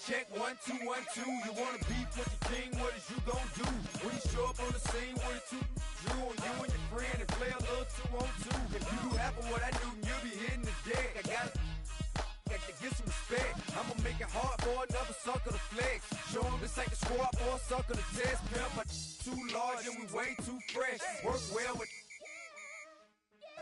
check, 1, 2, 1, 2. You wanna beef with the king, what is you gon' do? When you show up on the scene with a 2 Drew on you and your friend and play a little 2 on 2. If you do half of what I do, you'll be hitting the deck. I gotta get some respect. I'ma make it hard for another sucker to flex. Show them this ain't the squad for a sucker to test. Pimp, my too large and we way too fresh. Work well with.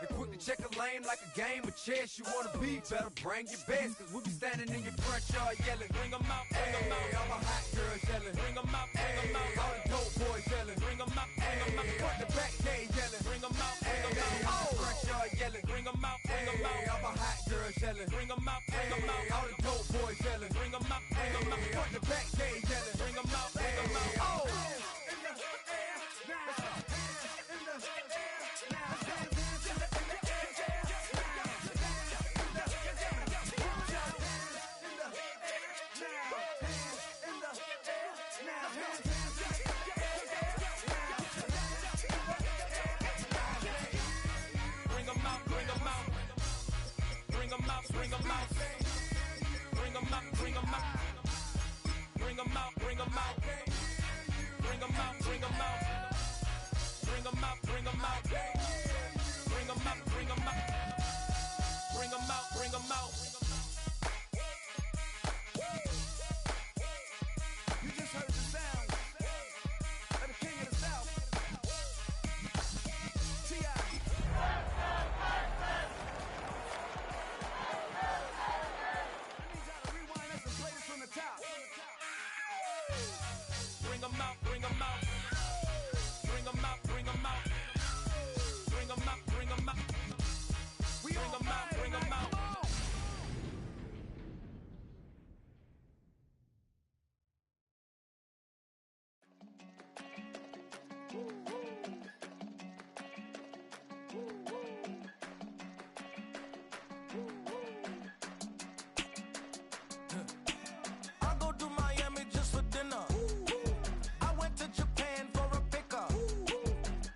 They quick to check a lane like a game of chess. You wanna be, better bring your best. Cause we be standing in your front yard yelling. Bring them out, bring them out. All my hot girls yelling. Bring them out, bring them out. All the dope boys yelling. Bring them out, bring them out. Front the back gate yelling. Bring them out, bring them out. All the front yard yelling. Bring them out, bring them out. All my hot girls yelling. Bring them out, bring them out. All the dope boys yelling. Bring them out, bring them out. Front the back gate yelling. Bring them out, bring them out. Oh! Bring them out, bring them out, bring them out, bring them out, bring them out, bring them out, bring them out, bring them out, bring them out, bring them out, bring them out, bring them out, bring them out. You just heard the sound of the king of the South, T.I. Bring them out, bring them out, bring them out, bring them out, bring them out, bring them out, bring them out, bring them out. I go to Miami just for dinner. I went to Japan for a pickup.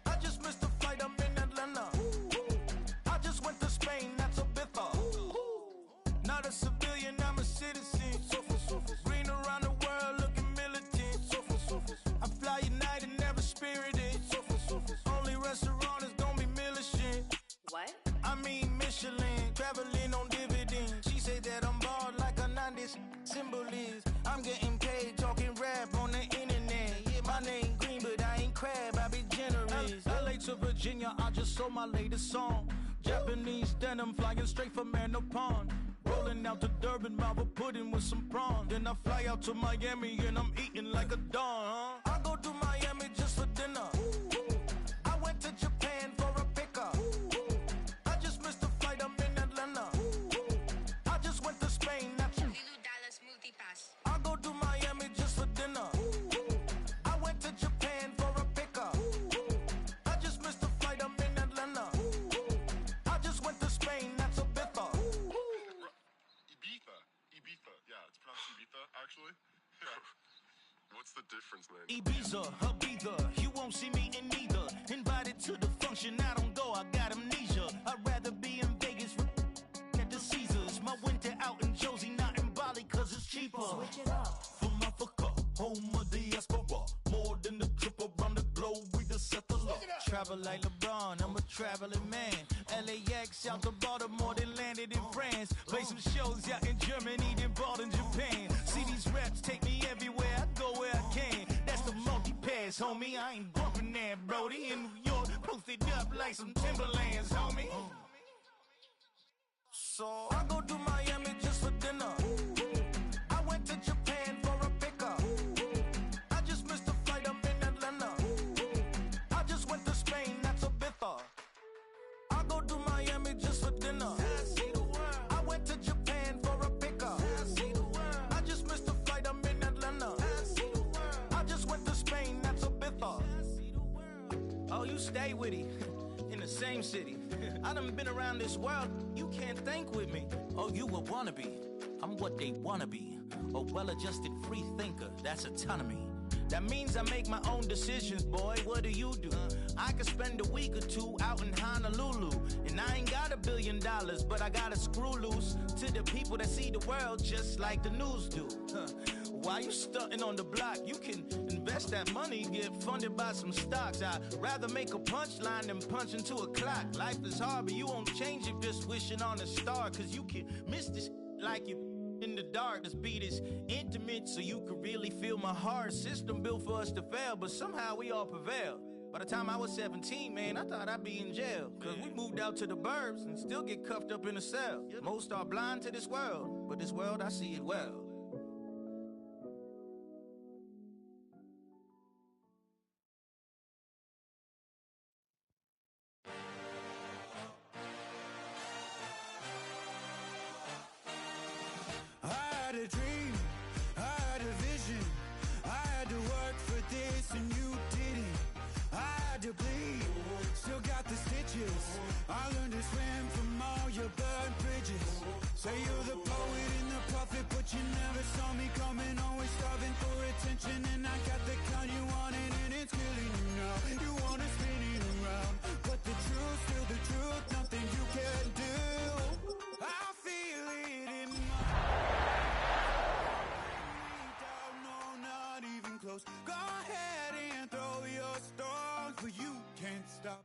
I just missed the flight, I'm in Atlanta. I just went to Spain, that's a biffa. Not a civilian, I'm a citizen. Green around the world, looking militant. I fly United, never spirited. Only restaurant is gonna be Michelin. What? I mean Michelin, traveling on dividends. She say that I'm bald like a 90s. Symbol is, I'm getting paid, talking rap on the internet. Yeah, my name green, but I ain't crab, I be generous. LA to Virginia, I just sold my latest song. Japanese denim, flying straight from Manapon. Rolling out to Durban, Malva pudding with some prawns. Then I fly out to Miami and I'm eating like a don, I go to Miami just for dinner. I went to Japan for a pickup. I just missed the flight, I'm in Atlanta. I just went to Spain, that's Dallas Multipass. I go to Miami just for dinner. I went to Japan for a pickup. I just missed the flight, I'm in Atlanta. I just went to Spain, that's a biffa. Ibiza. Yeah, it's pronounced Ibiza, actually. What's the difference, man? Ibiza, Ibiza, you won't see me in neither. Invited to the function, I don't go, I got amnesia. I'd rather be in Vegas at the Caesars. My winter out in Josie, not in Bali, cause it's cheaper. Switch it up. From Africa, home of diaspora. More than the trip around the globe, we the settler. Travel like LeBron, I'm a traveling man. LAX out to Baltimore, then landed in France. Play some shows out in Germany, then bought in Japan. See these reps take me everywhere, I go where I can. That's the multi-pass, homie, I ain't bumping that, Brody. In New York, posted up like some Timberlands, homie. So I go to Miami just for dinner. I went to Japan for a pickup. I just missed the flight, I'm in Atlanta. I just went to Spain, that's a biffa. I go to Miami just for dinner. I went to Japan for a pickup. I just missed the flight, I'm in Atlanta. I just went to Spain, that's a biffa. Oh, you stay with it. In the same city. I done been around this world, you can't think with me. Oh, you a wannabe, I'm what they wanna be. A well-adjusted free thinker, that's autonomy. That means I make my own decisions, boy, what do you do? I could spend a week or two out in Honolulu. And I ain't got $1 billion, but I got a screw loose to the people that see the world just like the news do. While you stunting on the block, you can invest that money, get funded by some stocks. I'd rather make a punchline than punch into a clock. Life is hard, but you won't change it just wishing on a star. Cause you can miss this like you in the dark. This beat is intimate, so you can really feel my heart. System built for us to fail, but somehow we all prevail. By the time I was 17, man, I thought I'd be in jail. Cause we moved out to the burbs and still get cuffed up in a cell. Most are blind to this world, but this world, I see it well. I had a dream, I had a vision. I had to work for this and you didn't. I had to bleed, still got the stitches. I learned to swim from all your burned bridges. Say you're the poet and the prophet, but you never saw me coming. Always starving for attention, and I got the kind you wanted, and it's killing you now. You wanna spin it around, but the truth's still the truth. Nothing you can do. I feel it in my down, no, not even close. Go ahead and throw your stones, but you can't stop.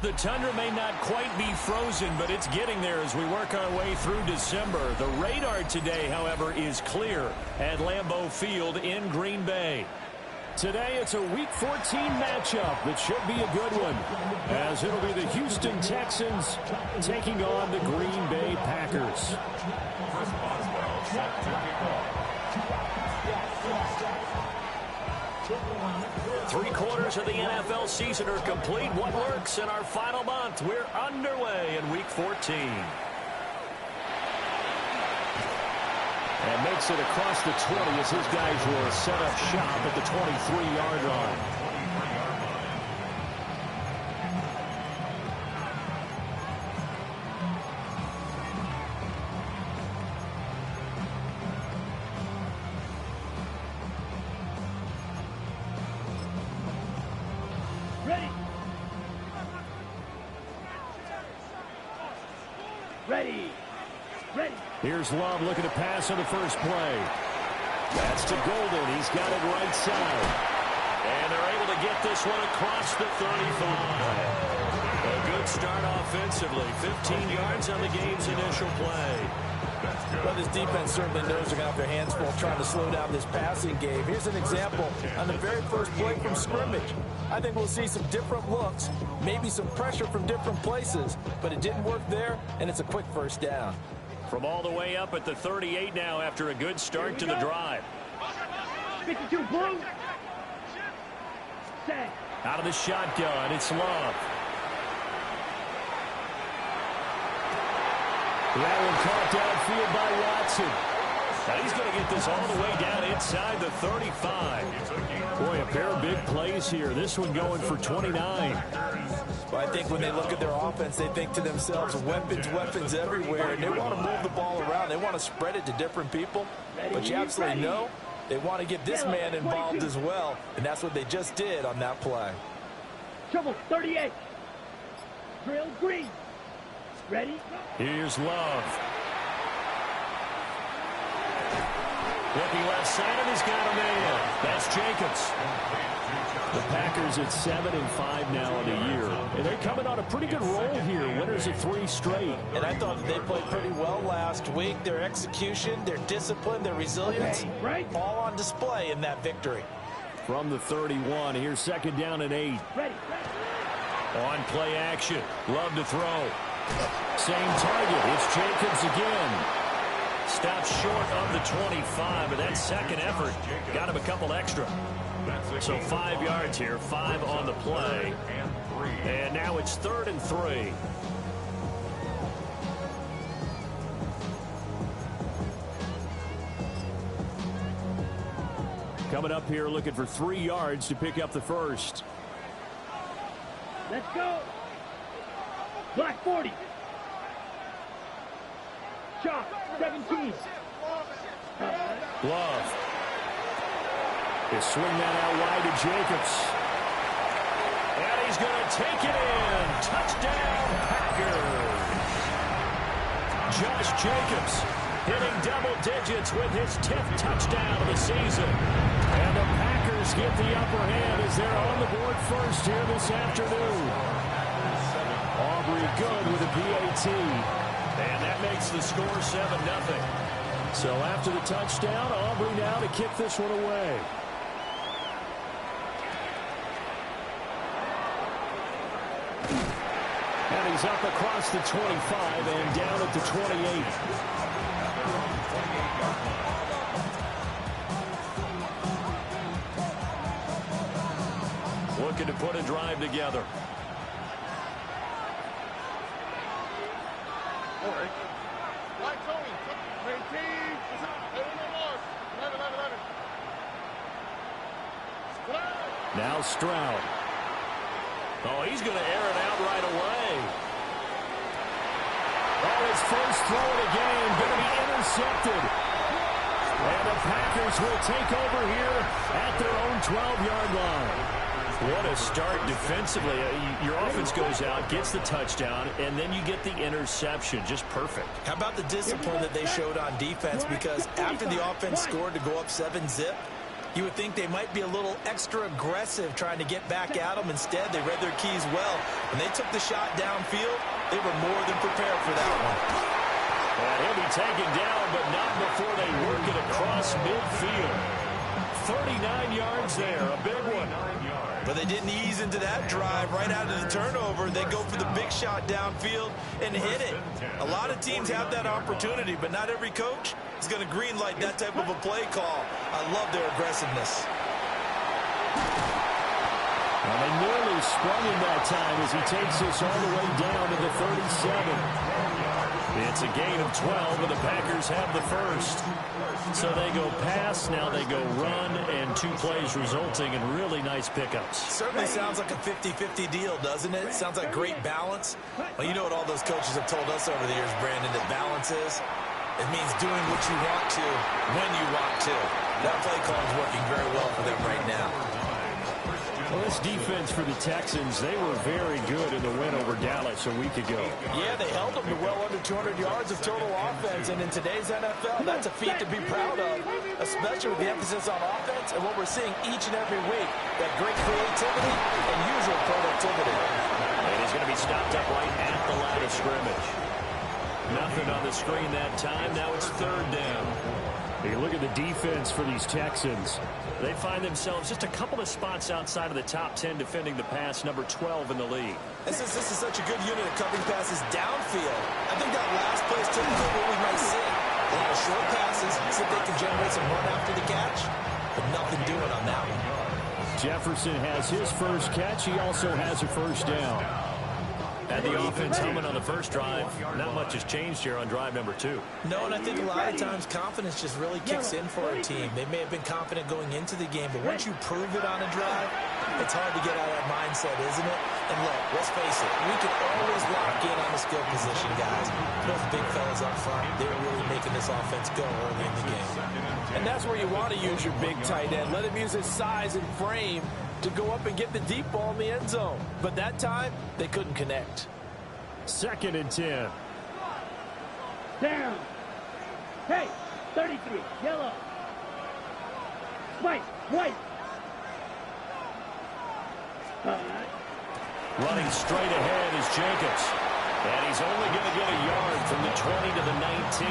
The tundra may not quite be frozen, but it's getting there as we work our way through December. The radar today, however, is clear at Lambeau Field in Green Bay. Today, it's a Week 14 matchup that should be a good one, as it'll be the Houston Texans taking on the Green Bay Packers. Three-quarters of the NFL season are complete. What works in our final month? We're underway in Week 14. And makes it across the 20 as his guys will set up shop at the 23-yard line. Here's Love looking to pass on the first play. That's to Golden. He's got it right side. And they're able to get this one across the 35. A good start offensively. 15 yards on the game's initial play. Well, this defense certainly knows they're going to have their hands full trying to slow down this passing game. Here's an example on the very first play from scrimmage. I think we'll see some different looks, maybe some pressure from different places, but it didn't work there, and it's a quick first down. From all the way up at the 38 now after a good start to the drive. 52 blue. Set. Out of the shotgun, it's Love. That one caught downfield by Watson. Now he's going to get this all the way down inside the 35. Boy, a pair of big plays here. This one going for 29. Well, I think when they look at their offense, they think to themselves, weapons everywhere, and they want to move the ball around. They want to spread it to different people, but you absolutely know they want to get this man involved as well, and that's what they just did on that play. Trouble 38. Drill green. Ready? Here's Love. Looking left side, and he's got a man. That's Jacobs. The Packers at 7-5 now in the year. And they're coming on a pretty good roll here. Winners of 3 straight. And I thought they played pretty well last week. Their execution, their discipline, their resilience, all on display in that victory. From the 31, here's second down and 8. Ready. On play action. Love to throw. Same target. It's Jacobs again. Stops short of the 25, but that second effort got him a couple extra. So 5 yards here, 5 on the play. And now it's 3rd and 3. Coming up here looking for 3 yards to pick up the first. Let's go. Black 40. Chop 17. Love. He'll swing that out wide to Jacobs. And he's going to take it in. Touchdown, Packers. Josh Jacobs hitting double digits with his 10th touchdown of the season. And the Packers get the upper hand as they're on the board first here this afternoon. Aubrey good with a PAT. And that makes the score 7-0. So after the touchdown, Aubrey now to kick this one away. And he's up across the 25 and down at the 28. Looking to put a drive together. Now Stroud. Oh, he's going to air it out right away. Oh, his first throw of the game going to be intercepted. And the Packers will take over here at their own 12-yard line. What a start defensively. Your offense goes out, gets the touchdown, and then you get the interception. Just perfect. How about the discipline that they showed on defense? Because after the offense scored to go up 7-zip, you would think they might be a little extra aggressive trying to get back at them. Instead, they read their keys well. When they took the shot downfield, they were more than prepared for that one. And he'll be taken down, but not before they work it across midfield. 39 yards there, a big one. But they didn't ease into that drive right out of the turnover. They go for the big shot downfield and hit it. A lot of teams have that opportunity, but not every coach is going to greenlight that type of a play call. I love their aggressiveness. And they nearly sprung him that time as he takes us all the way down to the 37. It's a gain of 12, and the Packers have the first. So they go pass, now they go run, and 2 plays resulting in really nice pickups. Certainly sounds like a 50-50 deal, doesn't it? Sounds like great balance. Well, you know what all those coaches have told us over the years, Brandon, that balance is? It means doing what you want to, when you want to. That play call is working very well for them right now. Well, this defense for the Texans, they were very good in the win over Dallas a week ago. Yeah, they held them to well under 200 yards of total offense, and in today's NFL, that's a feat to be proud of, especially with the emphasis on offense and what we're seeing each and every week, that great creativity and usual productivity. And he's going to be stopped up right at the line of scrimmage. Nothing on the screen that time. Now it's 3rd down. You look at the defense for these Texans. They find themselves just a couple of spots outside of the top 10 defending the pass, number 12 in the league. This is such a good unit of covering passes downfield. I think that last play is typically what we might see. A lot of short passes, so they can generate some run after the catch, but nothing doing on that one. Jefferson has his first catch. He also has a first down. Had the offense humming on the first drive. Not much has changed here on drive number 2. No, and I think a lot of times confidence just really kicks in for a team. They may have been confident going into the game, but once you prove it on a drive, it's hard to get out of that mindset, isn't it? And look, let's face it, we can always lock in on the skill position, guys. Those big fellas up front, they're really making this offense go early in the game. And that's where you want to use your big tight end. Let him use his size and frame to go up and get the deep ball in the end zone. But that time, they couldn't connect. 2nd and 10. Down. Hey, 33, yellow. White, white. Running straight ahead is Jacobs. And he's only going to get a yard from the 20 to the 19.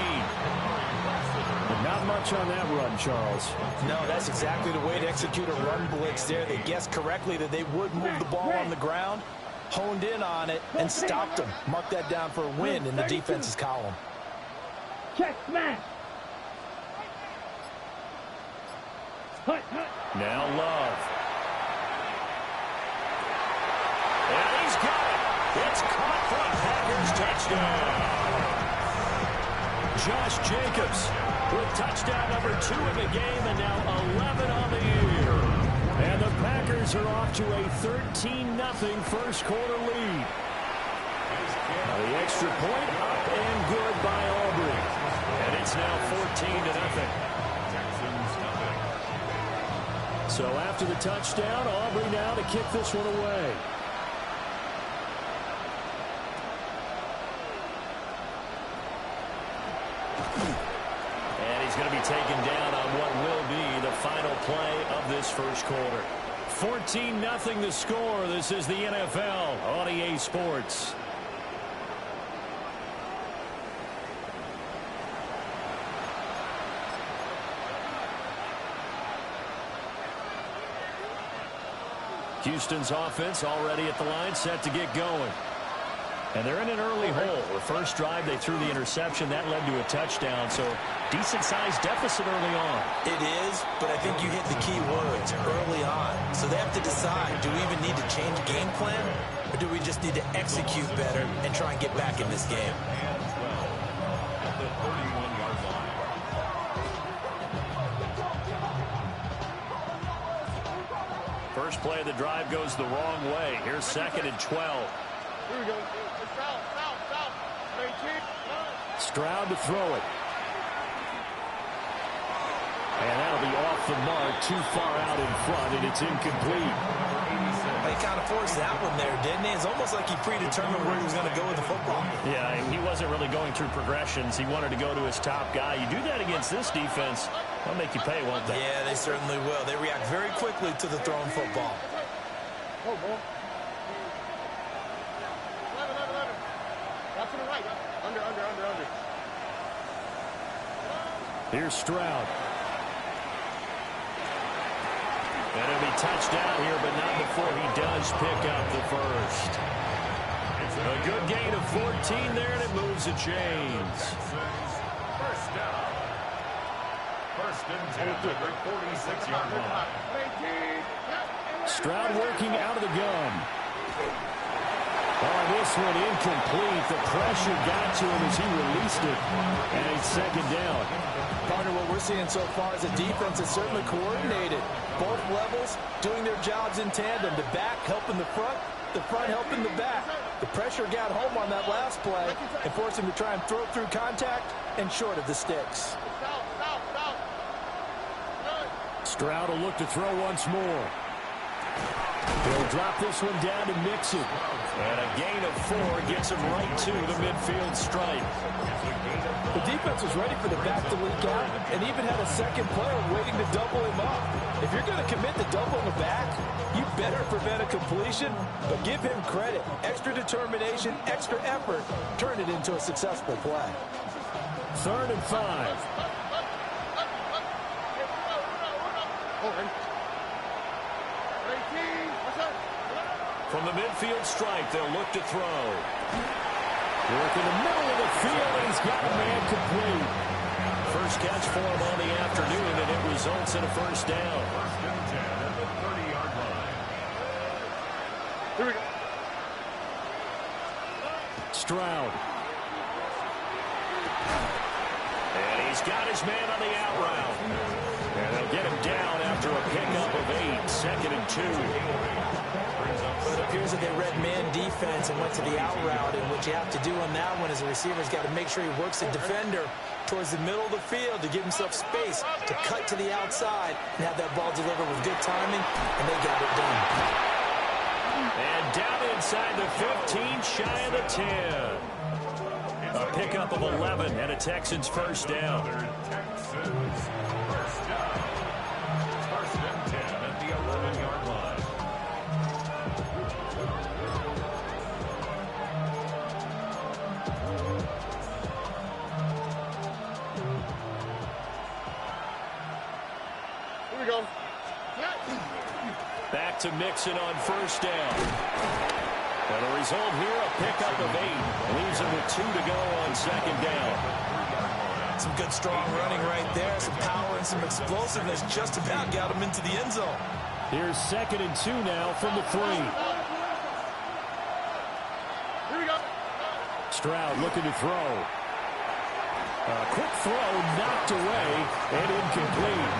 But not much on that run, Charles. No, that's exactly the way to execute a run blitz there. They guessed correctly that they would move the ball on the ground, honed in on it, and stopped them. Mark that down for a win in the defense's column. Check smash. Hut, hut. Now Love. And he's got it. It's caught for a Packers touchdown. Josh Jacobs with touchdown number 2 in the game, and now 11 on the year. And the Packers are off to a 13-0 first quarter lead. Now the extra point up and good by Aubrey. And it's now 14-0. So after the touchdown, Aubrey now to kick this one away. he's going to be taken down on what will be the final play of this first quarter. 14-0 the score. This is the NFL on EA Sports. Houston's offense already at the line, set to get going. And they're in an early hole. The first drive, they threw the interception. That led to a touchdown, so decent-sized deficit early on. It is, but I think you hit the key words, early on. So they have to decide, do we even need to change game plan, or do we just need to execute better and try and get back in this game? At the 31-yard line. First play of the drive goes the wrong way. Here's 2nd and 12. Here we go. South. 19. Stroud to throw it. And that'll be off the mark, too far out in front, and it's incomplete. He kind of forced that one there, didn't he? It's almost like he predetermined where he was going to go with the football. Yeah, he wasn't really going through progressions. He wanted to go to his top guy. You do that against this defense, they'll make you pay, won't they? Yeah, they certainly will. They react very quickly to the thrown football. Oh, ball. 11. Watch to the right. Under. Here's Stroud. And it'll be touchdown here, but not before he does pick up the first. A good gain of 14 there, and it moves the chains. First down. First and 10 at the 46-yard line. Stroud working out of the gun. Oh, this one incomplete. The pressure got to him as he released it. And it's 2nd down. Partner, what we're seeing so far is a defense that's certainly coordinated. Both levels doing their jobs in tandem. The back helping the front helping the back. The pressure got home on that last play and forced him to try and throw through contact and short of the sticks. Stroud will look to throw once more. He'll drop this one down to Mixon. And a gain of 4 gets him right to the midfield stripe. The defense was ready for the back to leak out and even had a second player waiting to double him up. If you're going to commit to doubling the back, you better prevent a completion, but give him credit. Extra determination, extra effort, turn it into a successful play. 3rd and 5. From the midfield stripe, they'll look to throw. Work in the middle of the field, and he's got a man complete. First catch for him on the afternoon, and it results in a first down. First and 10 at the 30-yard line. Here we go. Stroud. And he's got his man on the out route. And they'll get him down after a pickup of 8. 2nd and 2. But it appears that they read man defense and went to the out route, and what you have to do on that one is the receiver's got to make sure he works the defender towards the middle of the field to give himself space to cut to the outside and have that ball delivered with good timing, and they got it done. And down inside the 15, shy of the 10. A pickup of 11 and a Texans first down. Texans first down. First and 10 at the 11-yard line. Here we go. Back to Mixon on first down. And the result here, a pickup of 8. Leaves him with 2 to go on 2nd down. Some good, strong running right there. Some power and some explosiveness. Just about got him into the end zone. Here's 2nd and 2 now from the 3. Here we go. Stroud looking to throw. A quick throw knocked away and incomplete.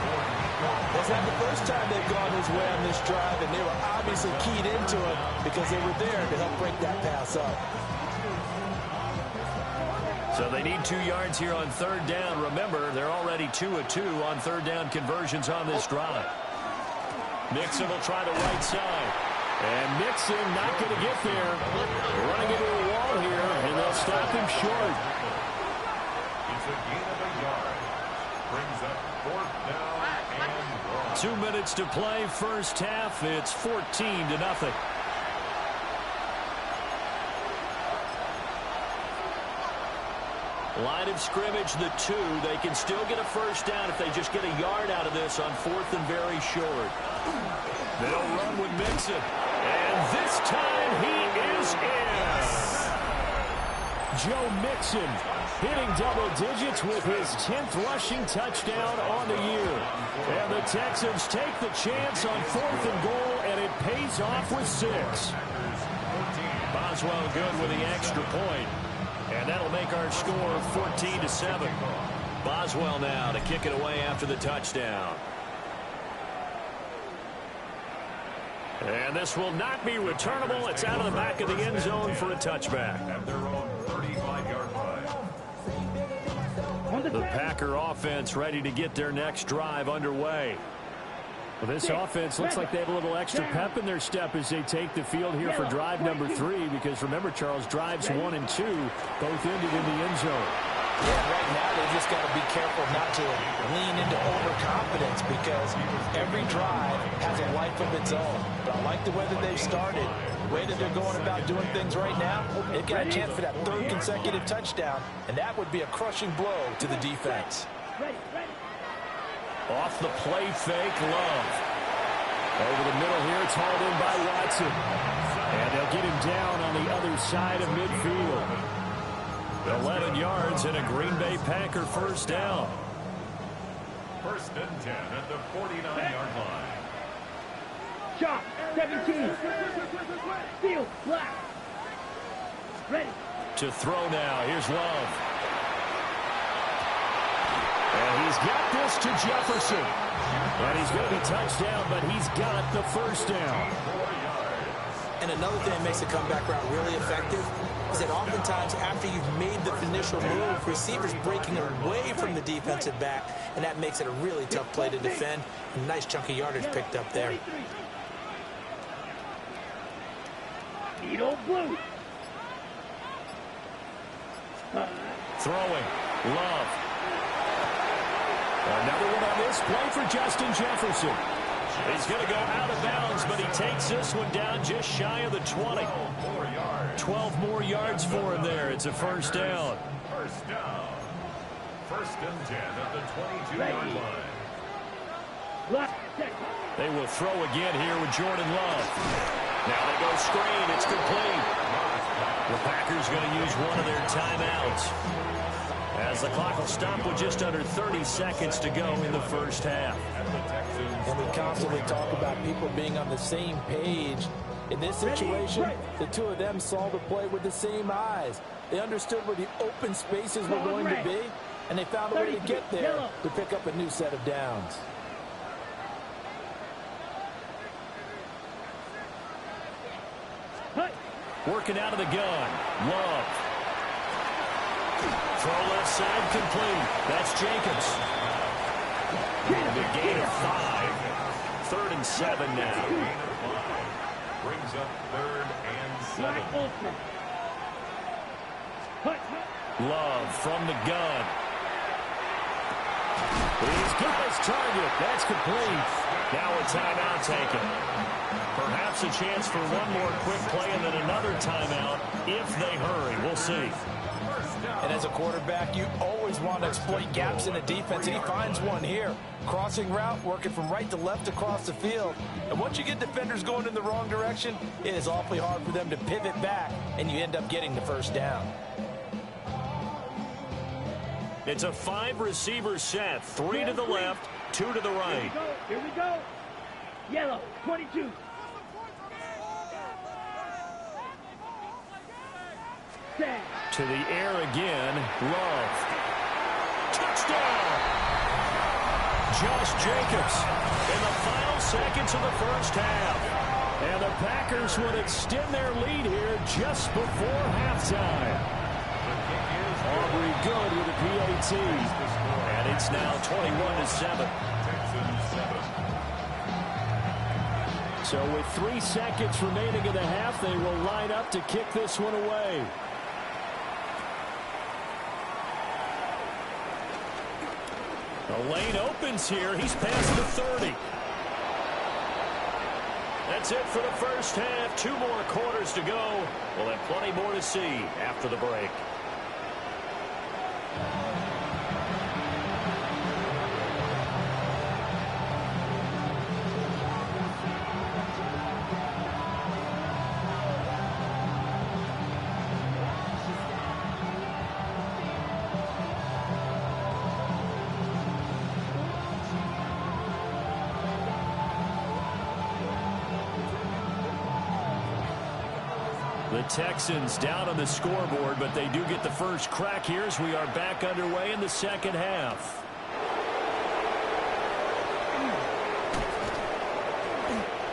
That's not the first time they've gone his way on this drive, and they were obviously keyed into it because they were there to help break that pass up. So they need 2 yards here on 3rd down. Remember, they're already 2 of 2 on 3rd down conversions on this drive. Mixon will try the right side. And Mixon not going to get there. Running into a wall here, and they'll stop him short. It's a gain of a yard. brings up 4th down and 1. 2 minutes to play, first half. It's 14-0. Line of scrimmage, the 2. They can still get a first down if they just get a yard out of this on 4th and very short. They'll run with Mixon. And this time he is in. Joe Mixon hitting double digits with his 10th rushing touchdown on the year. And the Texans take the chance on 4th and goal, and it pays off with 6. Boswell good with the extra point. And that'll make our score 14-7. Boswell now to kick it away after the touchdown. And this will not be returnable. It's out of the back of the end zone for a touchback. At their own 35-yard line. The Packer offense ready to get their next drive underway. Well, this offense looks like they have a little extra pep in their step as they take the field here for drive number 3, because remember, Charles, drives 1 and 2 both ended in the end zone. Yeah, right now they just got to be careful not to lean into overconfidence, because every drive has a life of its own. But I like the way that they've started, the way that they're going about doing things right now. They've got a chance for that 3rd consecutive touchdown, and that would be a crushing blow to the defense. Off the play fake, Love. Over the middle here, it's hauled in by Watson. And they'll get him down on the other side of midfield. 11 yards and a Green Bay Packer first down. 1st and 10 at the 49-yard line. Shot, 17. Field, black. Ready. To throw now, here's Love. And he's got this to Jefferson. And he's going to be touchdown, but he's got the first down. And another thing that makes the comeback route really effective is that oftentimes after you've made the initial move, receivers breaking away from the defensive back, and that makes it a really tough play to defend. A nice chunk of yardage picked up there. Needle blue. Throwing, Love. Another one on this play for Justin Jefferson. He's going to go out of bounds, but he takes this one down just shy of the 20. 12 more yards for him there. It's a first down. First down. 1st and 10 at the 22-yard line. They will throw again here with Jordan Love. Now they go screen. It's complete. The Packers going to use one of their timeouts, as the clock will stop with just under 30 seconds to go in the first half. And we constantly talk about people being on the same page. In this situation, the two of them saw the play with the same eyes. They understood where the open spaces were going to be, and they found a way to get there to pick up a new set of downs. Working out of the gun. Love. Throw left side complete. That's Jacobs. The gain of 5. 3rd and 7 now. Brings up 3rd and 7. Love from the gun. He's got his target. That's complete. Now a timeout taken. Perhaps a chance for one more quick play and then another timeout if they hurry. We'll see. And as a quarterback, you always want to exploit gaps in the defense, and he finds one here. Crossing route, working from right to left across the field. And once you get defenders going in the wrong direction, it is awfully hard for them to pivot back, and you end up getting the first down. It's a 5-receiver set. 3 to the left, 2 to the right. Here we go. Yellow, 22. To the air again. Love. Touchdown! Josh Jacobs in the final seconds of the first half. And the Packers would extend their lead here just before halftime. Aubrey good with a PAT. And it's now 21-7. So with 3 seconds remaining in the half, they will line up to kick this one away. The lane opens here. He's past the 30. That's it for the first half. 2 more quarters to go. We'll have plenty more to see after the break. The Texans down on the scoreboard, but they do get the first crack here as we are back underway in the second half.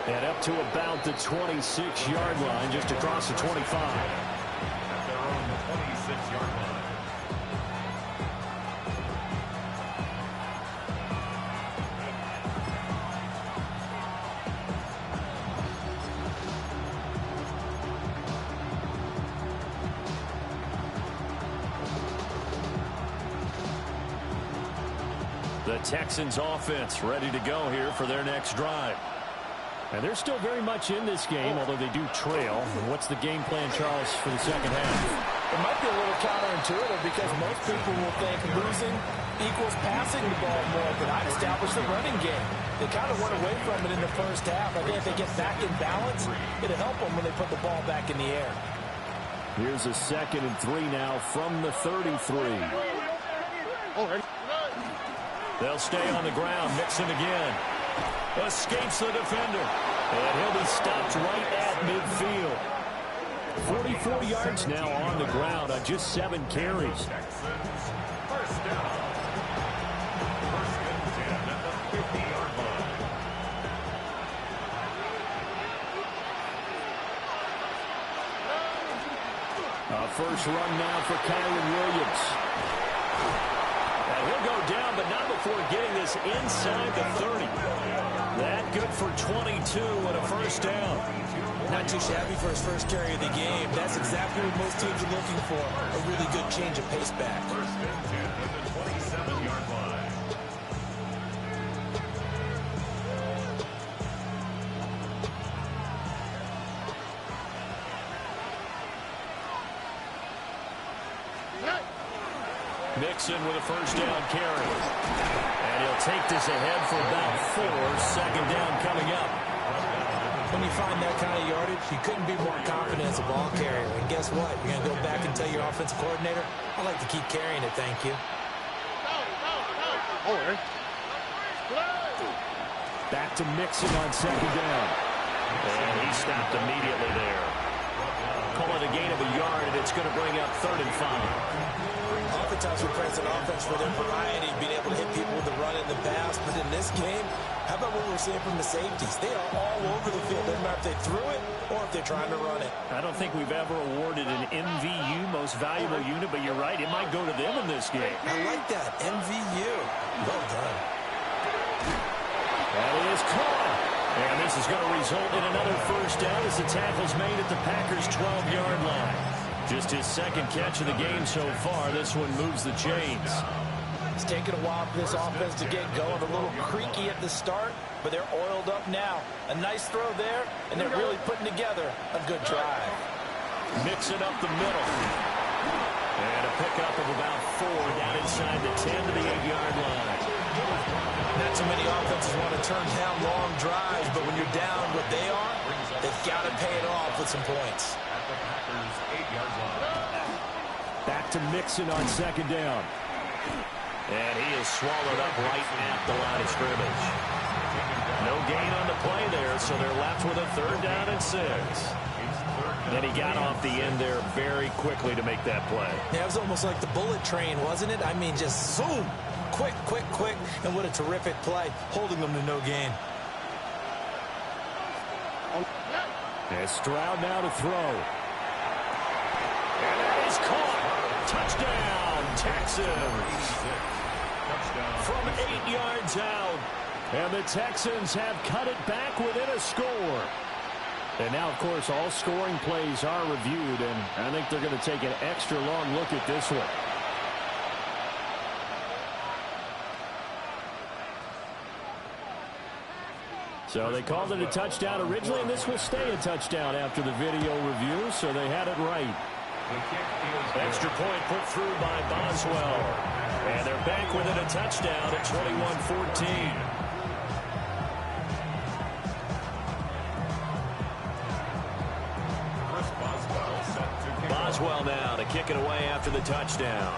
And up to about the 26-yard line, just across the 25. At their own 26-yard line. The Texans offense ready to go here for their next drive. And they're still very much in this game, although they do trail. What's the game plan, Charles, for the second half? It might be a little counterintuitive because most people will think losing equals passing the ball more, but I'd establish the running game. They kind of went away from it in the first half. I think if they get back in balance, it'll help them when they put the ball back in the air. Here's a 2nd and 3 now from the 33. They'll stay on the ground. Mixon again. Escapes the defender. And he'll be stopped right at midfield. 44 yards now on the ground on just 7 carries. First down. First and 10 at the 50-yard line. First run now for Kyron Williams. And he'll go down, but not before getting this inside the 30. That good for 22 and a first down. Not too shabby for his first carry of the game. That's exactly what most teams are looking for. A really good change of pace back. First and 10 at the 27-yard line. Mixon with a first down carry. And he'll take this ahead for about 4. Second down coming up. When you find that kind of yardage, you couldn't be more confident as a ball carrier. And guess what? You're going to go back and tell your offensive coordinator, I'd like to keep carrying it, thank you. Back to Mixon on second down. And he stopped immediately there. Call it a gain of a yard, and it's going to bring up 3rd and 5. Oftentimes we praise an offense for their variety, being able to hit people with the run and the pass. But in this game, how about what we're seeing from the safeties? They are all over the field. Doesn't matter if they threw it or if they're trying to run it. I don't think we've ever awarded an MVU, most valuable unit, but you're right, it might go to them in this game. I like that, MVU. Well done. That is caught. And this is going to result in another first down as the tackle's made at the Packers' 12-yard line. Just his second catch of the game so far. This one moves the chains. It's taken a while for this offense to get going. A little creaky at the start, but they're oiled up now. A nice throw there, and they're really putting together a good drive. Mix it up the middle. And a pickup of about 4 down inside the 10 to the 8-yard line. Not too many offenses want to turn down long drives, but when you're down what they are, they've got to pay it off with some points. At the Packers' 8-yard line. Back to Mixon on second down. And he is swallowed up right at the line of scrimmage. No gain on the play there, so they're left with a 3rd down and 6. And he got off the end there very quickly to make that play. Yeah, it was almost like the bullet train, wasn't it? I mean, just zoom. Quick, quick, quick. And what a terrific play, holding them to no gain. And Stroud now to throw. And that is caught. Touchdown, Texans. From 8 yards out. And the Texans have cut it back within a score. And now, of course, all scoring plays are reviewed, and I think they're going to take an extra long look at this one. So they called it a touchdown originally, and this will stay a touchdown after the video review, so they had it right. Extra point put through by Boswell. And they're back within a touchdown at 21-14. Boswell now to kick it away after the touchdown.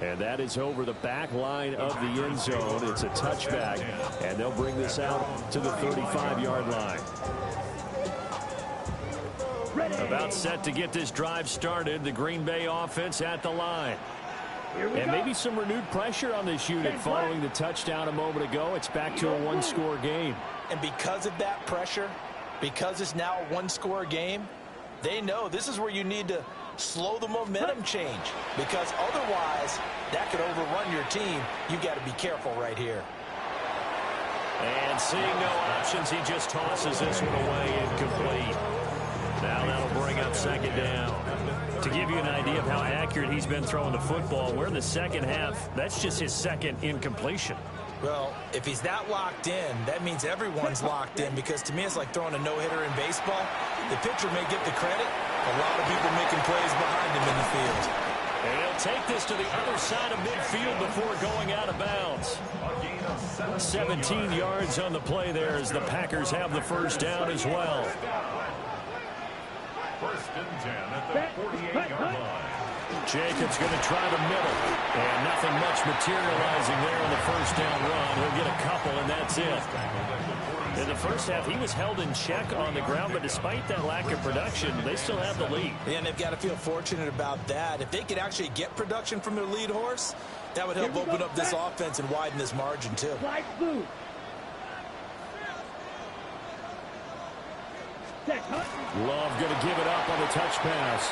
And that is over the back line of the end zone. It's a touchback, and they'll bring this out to the 35-yard line. About set to get this drive started. The Green Bay offense at the line. And maybe some renewed pressure on this unit following the touchdown a moment ago. It's back to a one-score game. And because of that pressure, because it's now a one-score game, they know this is where you need to slow the momentum change, because otherwise that could overrun your team. You got to be careful right here. And seeing no options, he just tosses this one away incomplete. Now that'll bring up second down. To give you an idea of how accurate he's been throwing the football, we're in the second half. That's just his second incompletion. Well, if he's that locked in, that means everyone's locked in, because to me it's like throwing a no-hitter in baseball. The pitcher may get the credit. A lot of people making plays behind him in the field. And he'll take this to the other side of midfield before going out of bounds. 17 yards on the play there as the Packers have the first down as well. First and 10 at the 48-yard line. Jacobs going to try the middle. And nothing much materializing there on the first down run. He'll get a couple, and that's it. In the first half, he was held in check on the ground, but despite that lack of production, they still have the lead. And they've got to feel fortunate about that. If they could actually get production from their lead horse, that would help open up this offense and widen this margin, too. Love going to give it up on the touch pass.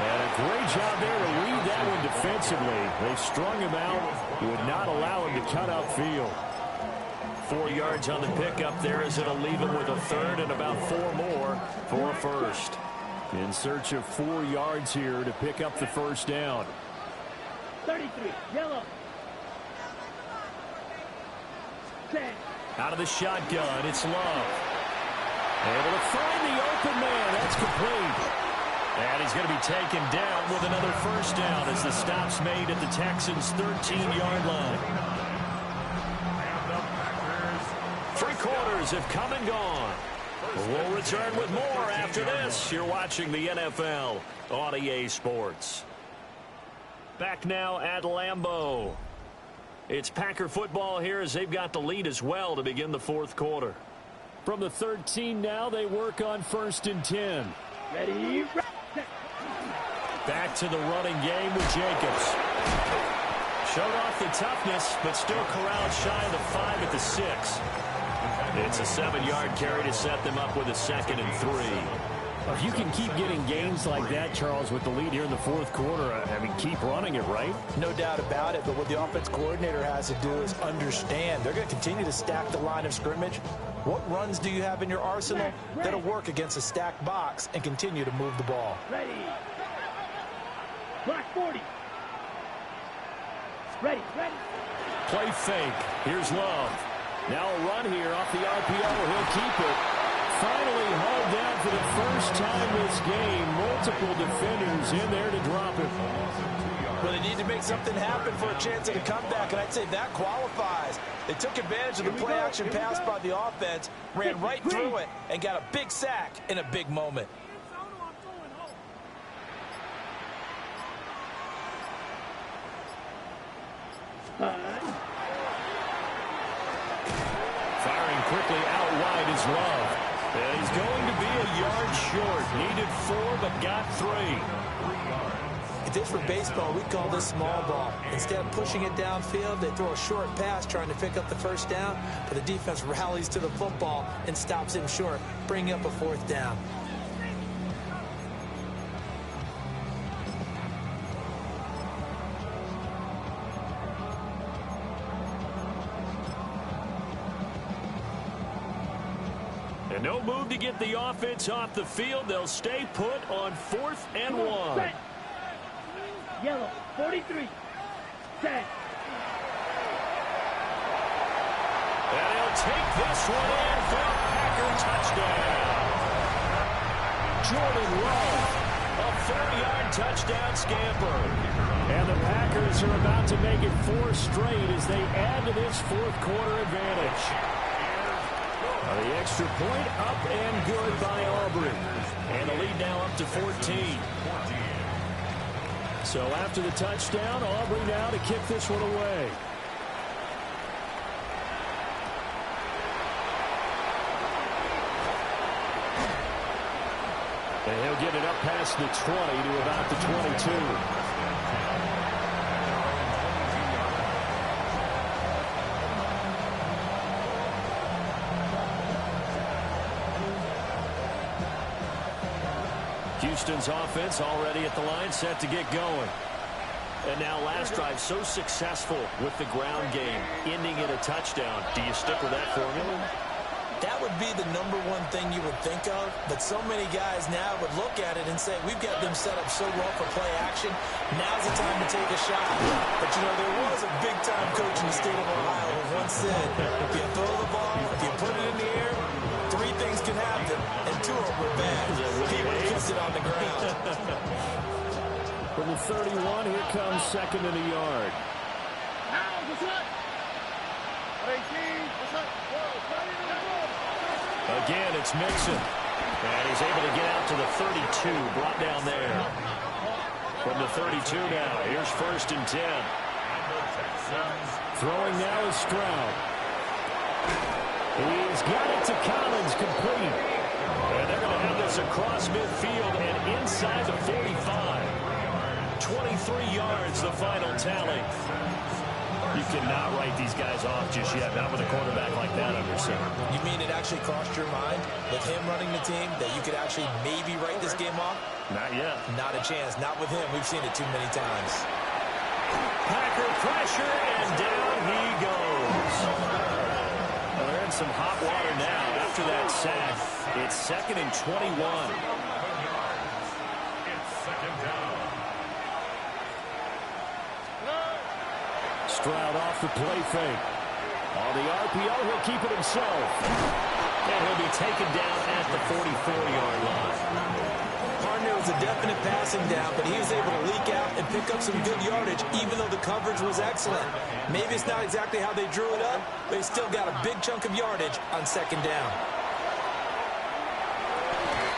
And a great job there to read that one defensively. They strung him out, would not allow him to cut upfield. 4 yards on the pickup there as it'll leave him with a third and about 4 more for a first. In search of 4 yards here to pick up the first down. 33, yellow. 10. Out of the shotgun, it's Love. Able to find the open man. That's complete. And he's going to be taken down with another first down as the stop's made at the Texans' 13-yard line. Three quarters have come and gone. We'll return with more after this. You're watching the NFL on EA Sports. Back now at Lambeau. It's Packer football here as they've got the lead as well to begin the fourth quarter. From the 13 now, they work on 1st and 10. Ready? Back to the running game with Jacobs. Showed off the toughness, but still corralled shy of the 5 at the 6. It's a 7-yard carry to set them up with a 2nd and 3. If you can keep getting gains like that, Charles, with the lead here in the fourth quarter, I mean, keep running it, right? No doubt about it, but what the offense coordinator has to do is understand. They're going to continue to stack the line of scrimmage. What runs do you have in your arsenal that'll work against a stacked box and continue to move the ball? Ready. Block 40. Ready. Play fake. Here's Love. Now a run here off the RPO. He'll keep it. Finally hauled down for the first time this game. Multiple defenders in there to drop it. Well, they need to make something happen for a chance at a comeback, and I'd say that qualifies. They took advantage of the play-action pass by the offense, ran right through it, and got a big sack in a big moment. Firing quickly out wide is Love. And he's going to be a yard short. Needed 4, but got 3. If this were baseball, we'd call this small ball. Instead of pushing it downfield, they throw a short pass trying to pick up the first down, but the defense rallies to the football and stops him short, bringing up a 4th down. And no move to get the offense off the field. They'll stay put on 4th and 1. Yellow, 43. 10. And he'll take this one in for a Packer touchdown. Jordan Love, a 40-yard touchdown scamper. And the Packers are about to make it 4 straight as they add to this fourth quarter advantage. The extra point up and good by Aubrey. And the lead now up to 14. So after the touchdown, Aubrey now to kick this one away. And he'll get it up past the 20 to about the 22. Houston's offense already at the line, set to get going. And now last drive so successful with the ground game, ending in a touchdown. Do you stick with that formula? That would be the number one thing you would think of, but so many guys now would look at it and say, we've got them set up so well for play action, now's the time to take a shot. But, you know, there was a big-time coach in the state of Ohio who once said, if you throw the ball, if you put it in the air, 3 things can happen, and 2 of them were bad. He would have kissed it on the ground. From the 31, here comes second and a yard. Again, it's Mixon. And he's able to get out to the 32, brought down there. From the 32 now, here's 1st and 10. Throwing now is Stroud. He's got it to Collins, complete. And they're going to have this across midfield and inside the 45. 23 yards, the final tally. You cannot write these guys off just yet, not with a quarterback like that under center. You mean it actually crossed your mind with him running the team that you could actually maybe write this game off? Not yet. Not a chance. Not with him. We've seen it too many times. Packer pressure, and down he goes. Well, they're in some hot water now after that sack. It's 2nd and 21. Stroud off the play fake. On the RPO, he'll keep it himself. And he'll be taken down at the 44-yard line. Partner was a definite passing down, but he was able to leak out and pick up some good yardage, even though the coverage was excellent. Maybe it's not exactly how they drew it up, but he still got a big chunk of yardage on 2nd down.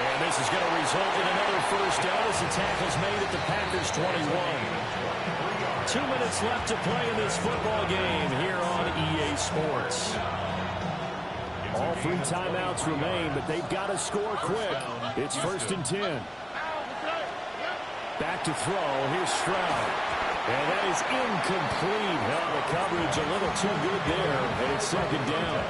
And this is going to result in another 1st down as the tackle's made at the Packers' 21. 2 minutes left to play in this football game here on EA Sports. All 3 timeouts remain, but they've got to score quick. It's 1st and 10. Back to throw. Here's Stroud. And that is incomplete. Well, the coverage a little too good there, and it's 2nd down.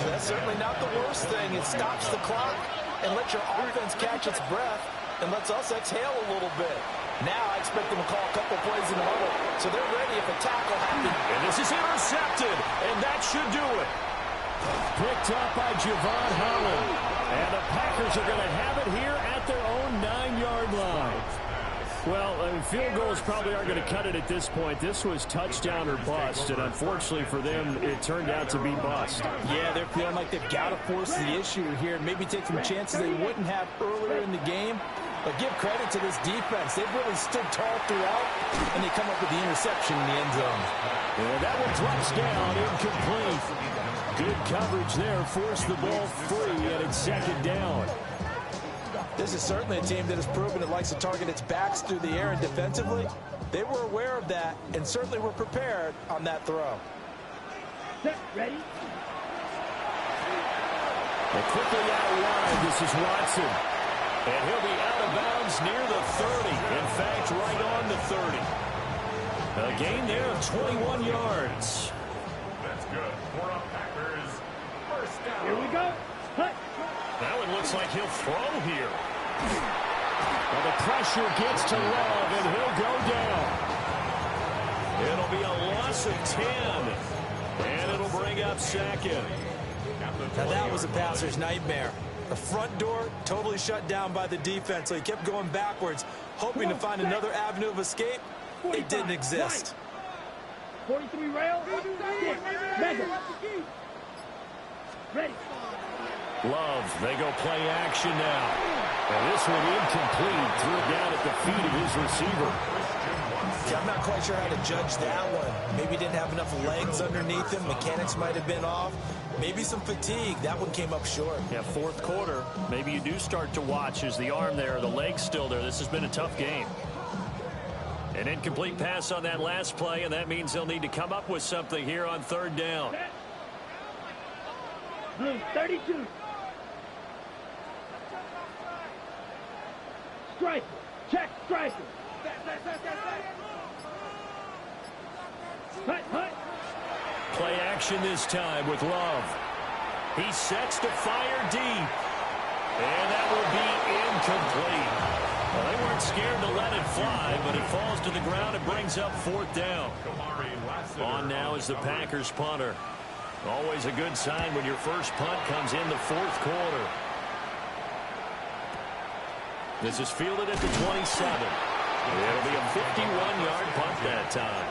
That's certainly not the worst thing. It stops the clock and lets your offense catch its breath and lets us exhale a little bit. Now I expect them to call a couple plays in the huddle, so they're ready if a tackle happens. And this is intercepted, and that should do it. Picked up by Javon Holland. And the Packers are going to have it here at their own 9-yard line. Well, field goals probably aren't going to cut it at this point. This was touchdown or bust, and unfortunately for them, it turned out to be bust. Yeah, they're feeling like they've got to force the issue here and maybe take some chances they wouldn't have earlier in the game. But give credit to this defense. They've really stood tall throughout, and they come up with the interception in the end zone. And that one drops down, incomplete. Good coverage there, forced the ball free, and it's 2nd down. This is certainly a team that has proven it likes to target its backs through the air and defensively. They were aware of that and certainly were prepared on that throw. Set, ready? And quickly out wide, this is Watson. And he'll be out of bounds near the 30. In fact, right on the 30. A gain there of 21 yards. That's good. For a Packers 1st down. Here we go. Cut. That one looks like he'll throw here. Well, the pressure gets to Love, and he'll go down. It'll be a loss of 10. And it'll bring up 2nd. Now that was a passer's nightmare. The front door totally shut down by the defense, so he kept going backwards, hoping to find another avenue of escape. It didn't exist. 43 rail. 6. Madden. Ready. Love, they go play action now. And this one incomplete. Threw it down at the feet of his receiver. Yeah, I'm not quite sure how to judge that one. Maybe didn't have enough legs underneath him. Mechanics might have been off. Maybe some fatigue. That one came up short. Yeah, fourth quarter. Maybe you do start to watch. Is the arm there, the leg's still there? This has been a tough game. An incomplete pass on that last play, and that means they'll need to come up with something here on third down. Blue 32. Striker. Check striker. Hut, hut. Play action this time with Love. He sets to fire deep. And that will be incomplete. Well, they weren't scared to let it fly, but it falls to the ground and brings up fourth down. On now is the Packers punter. Always a good sign when your first punt comes in the fourth quarter. This is fielded at the 27. It'll be a 51-yard punt that time.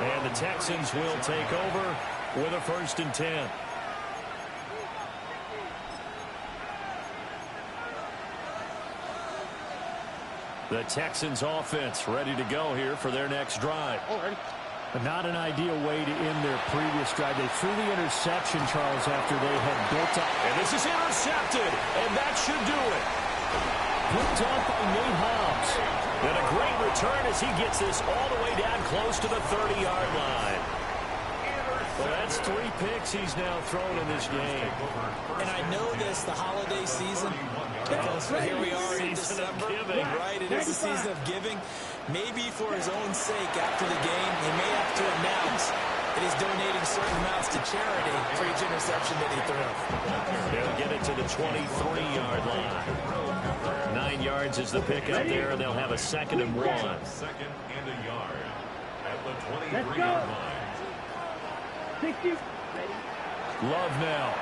And the Texans will take over with a 1st and 10. The Texans offense ready to go here for their next drive. But not an ideal way to end their previous drive. They threw the interception, Charles, after they had built up. And this is intercepted, and that should do it. Picked up by Nate Hobbs. And a great return as he gets this all the way down close to the 30-yard line. Well, that's 3 picks he's now thrown in this game. And I know this, the holiday season, because here we are in December. Right, it is the season of giving. Maybe for his own sake, after the game, he may have to announce that he's donating certain amounts to charity for each interception that he threw. They'll get it to the 23-yard line. 9 yards is the pickup there, and they'll have a 2nd and 1. 2nd and a yard at the 23-yard line. 60. Love now.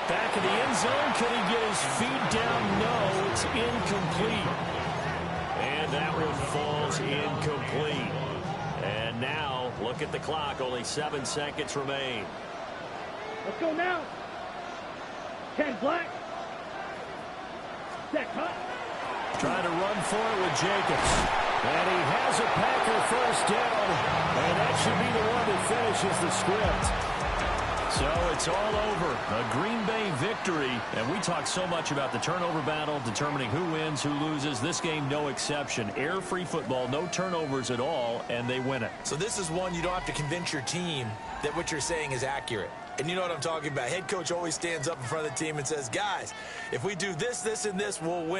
Back in the end zone. Can he get his feet down? No, it's incomplete. And that one falls incomplete. And now, look at the clock. Only 7 seconds remain. Let's go now. 10 black. Set hut. Trying to run for it with Jacobs. And he has a Packer first down. And that should be the one that finishes the script. So it's all over. A Green Bay victory. And we talk so much about the turnover battle, determining who wins, who loses. This game, no exception. Air-free football, no turnovers at all, and they win it. So this is one you don't have to convince your team that what you're saying is accurate. And you know what I'm talking about. Head coach always stands up in front of the team and says, guys, if we do this, this, and this, we'll win.